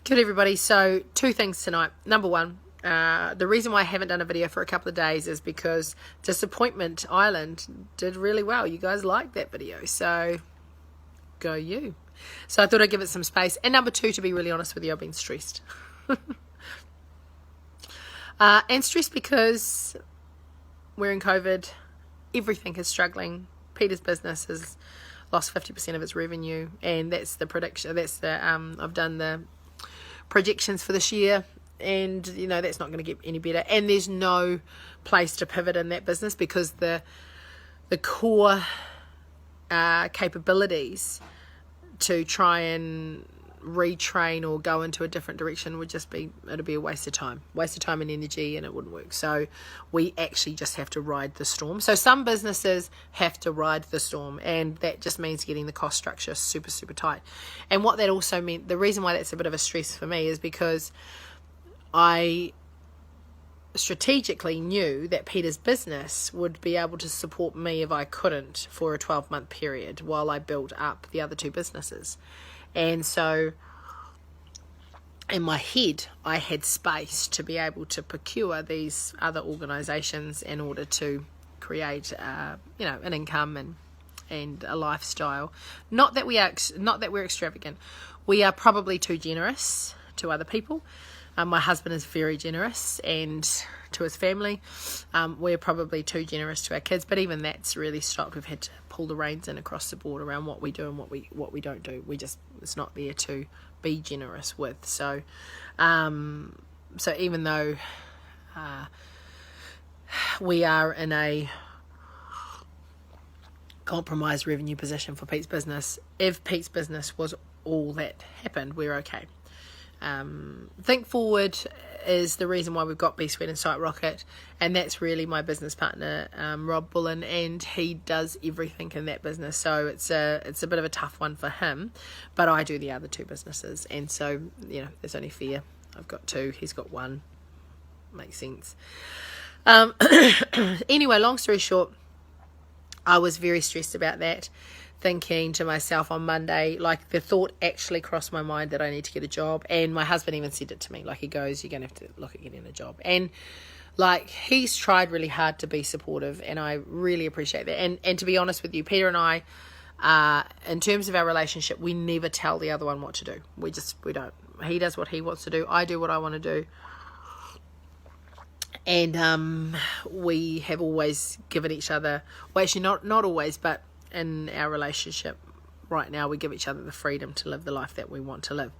Good everybody, so two things tonight. Number one, the reason why I haven't done a video for a couple of days is because Disappointment Island did really well. You guys liked that video, so go you. So I thought I'd give it some space. And number two, to be really honest with you, I've been stressed. And stressed because we're in COVID, everything is struggling. Peter's business has lost 50% of its revenue, and that's the prediction. That's the I've done the projections for this year, and that's not going to get any better, and there's no place to pivot in that business because the core capabilities to try and retrain or go into a different direction would just be, it'd be a waste of time and energy, and it wouldn't work. So we actually just have to ride the storm. So some businesses have to ride the storm, and that just means getting the cost structure super tight. And what that also meant, the reason why that's a bit of a stress for me is because I strategically knew that Peter's business would be able to support me if I couldn't for a 12-month period while I built up the other two businesses. And so in my head, I had space to be able to procure these other organisations in order to create, an income and a lifestyle. Not that we're extravagant. We are probably too generous to other people. My husband is very generous, and to his family. We're probably too generous to our kids, but even that's really stopped. We've had to pull the reins in across the board around what we do and what we don't do. It's not there to be generous with. So even though we are in a compromised revenue position for Pete's business, if Pete's business was all that happened, we're okay. Think Forward is the reason why we've got B Suite and Site Rocket, and that's really my business partner, Rob Bullen, and he does everything in that business. So it's a bit of a tough one for him, but I do the other two businesses, and so it's only fair. I've got two, he's got one. Makes sense. Anyway, long story short, I was very stressed about that, thinking to myself on Monday, like the thought actually crossed my mind that I need to get a job. And my husband even said it to me, like he goes, you're going to have to look at getting a job. And like he's tried really hard to be supportive, and I really appreciate that. And to be honest with you, Peter and I, in terms of our relationship, we never tell the other one what to do. We don't. He does what he wants to do. I do what I want to do. And we have always given each other, well actually not always, but in our relationship right now, we give each other the freedom to live the life that we want to live,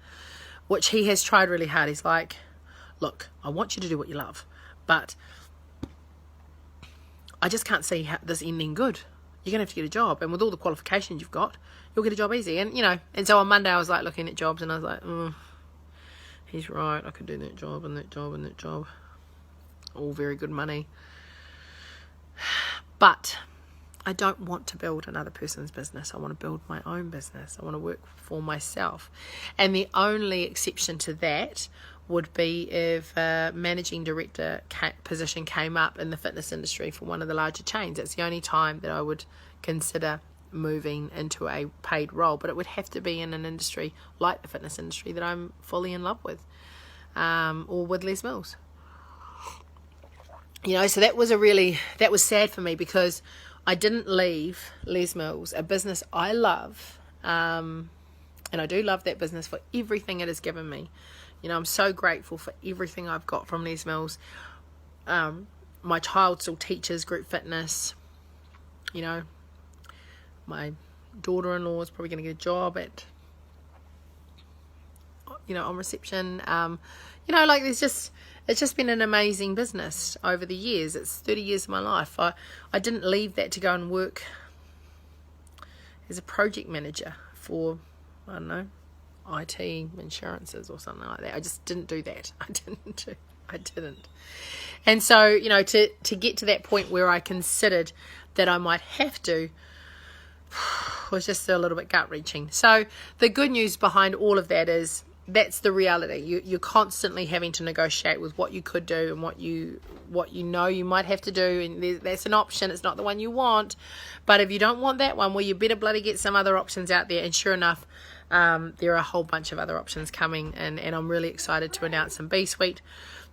which he has tried really hard. He's like, look, I want you to do what you love, but I just can't see this ending good. You're going to have to get a job, and with all the qualifications you've got, you'll get a job easy. And and so on Monday I was like looking at jobs, and I was like, he's right, I could do that job and that job and that job, all very good money, but I don't want to build another person's business. I want to build my own business. I want to work for myself. And the only exception to that would be if a managing director position came up in the fitness industry for one of the larger chains. It's the only time that I would consider moving into a paid role, but it would have to be in an industry like the fitness industry that I'm fully in love with, or with Les Mills. So that was sad for me, because I didn't leave Les Mills, a business I love, and I do love that business for everything it has given me. I'm so grateful for everything I've got from Les Mills. My child still teaches group fitness. My daughter-in-law is probably going to get a job at, on reception. It's just been an amazing business over the years. It's 30 years of my life. I didn't leave that to go and work as a project manager for, I don't know, IT insurances or something like that. I just didn't do that. I didn't. And so, to get to that point where I considered that I might have to was just a little bit gut-wrenching. So the good news behind all of that is that's the reality. You're constantly having to negotiate with what you could do and what you you might have to do, and that's an option. It's not the one you want, but if you don't want that one, well, you better bloody get some other options out there. And sure enough, There are a whole bunch of other options coming, and I'm really excited to announce in B-Suite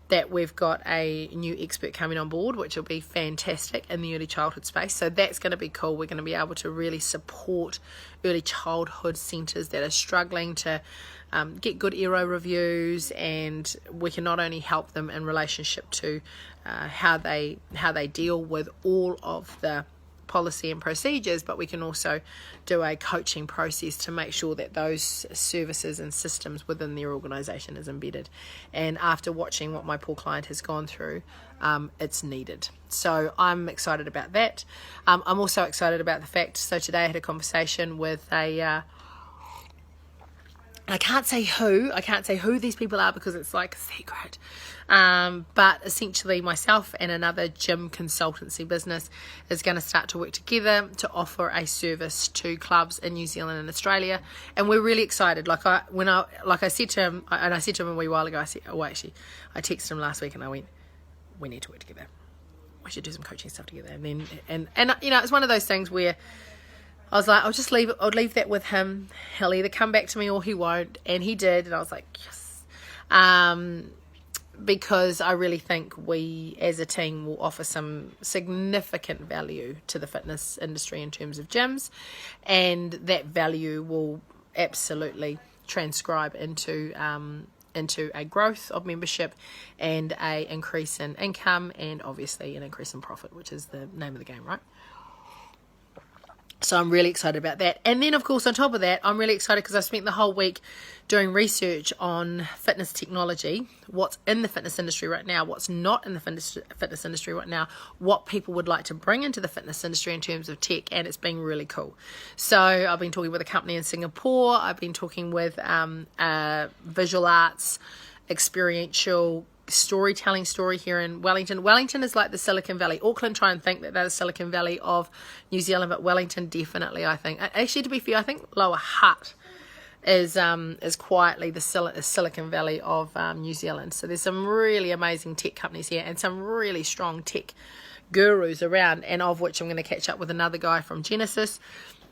that we've got a new expert coming on board, which will be fantastic in the early childhood space. So that's going to be cool. We're going to be able to really support early childhood centres that are struggling to get good ERO reviews, and we can not only help them in relationship to how they deal with all of the policy and procedures, but we can also do a coaching process to make sure that those services and systems within their organisation is embedded. And after watching what my poor client has gone through, it's needed. So I'm excited about that. I'm also excited about the fact, so today I had a conversation with I can't say who these people are because it's like a secret. But essentially myself and another gym consultancy business is going to start to work together to offer a service to clubs in New Zealand and Australia. And we're really excited. Like I said to him, and I said to him a wee while ago, I texted him last week and I went, we need to work together. We should do some coaching stuff together. And then, and you know, it's one of those things where I was like, I'll leave that with him. He'll either come back to me or he won't. And he did. And I was like, yes. Because I really think we as a team will offer some significant value to the fitness industry in terms of gyms. And that value will absolutely transcribe into a growth of membership and a increase in income and obviously an increase in profit, which is the name of the game, right? So I'm really excited about that. And then, of course, on top of that, I'm really excited because I spent the whole week doing research on fitness technology, what's in the fitness industry right now, what's not in the fitness industry right now, what people would like to bring into the fitness industry in terms of tech, and it's been really cool. So I've been talking with a company in Singapore. I've been talking with visual arts, experiential storytelling story here in Wellington. Wellington is like the Silicon Valley. Auckland try and think that they're the Silicon Valley of New Zealand, but Wellington definitely, I think. Actually, to be fair, I think Lower Hutt is quietly the Silicon Valley of New Zealand. So there's some really amazing tech companies here and some really strong tech gurus around, and of which I'm going to catch up with another guy from Genesis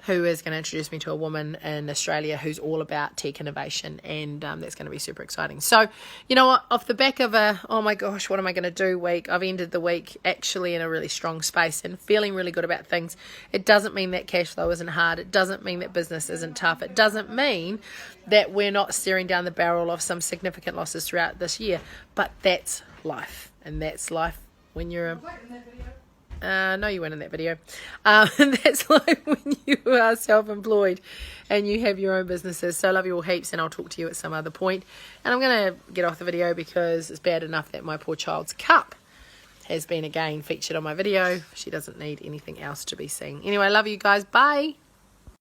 who is going to introduce me to a woman in Australia who's all about tech innovation, and that's going to be super exciting. So, you know what, off the back of a, oh my gosh, what am I going to do week, I've ended the week actually in a really strong space and feeling really good about things. It doesn't mean that cash flow isn't hard. It doesn't mean that business isn't tough. It doesn't mean that we're not staring down the barrel of some significant losses throughout this year, but that's life, and that's life when you're no, you weren't in that video. That's like when you are self-employed and you have your own businesses. So I love you all heaps, and I'll talk to you at some other point. And I'm going to get off the video because it's bad enough that my poor child's cup has been again featured on my video. She doesn't need anything else to be seen. Anyway, I love you guys. Bye.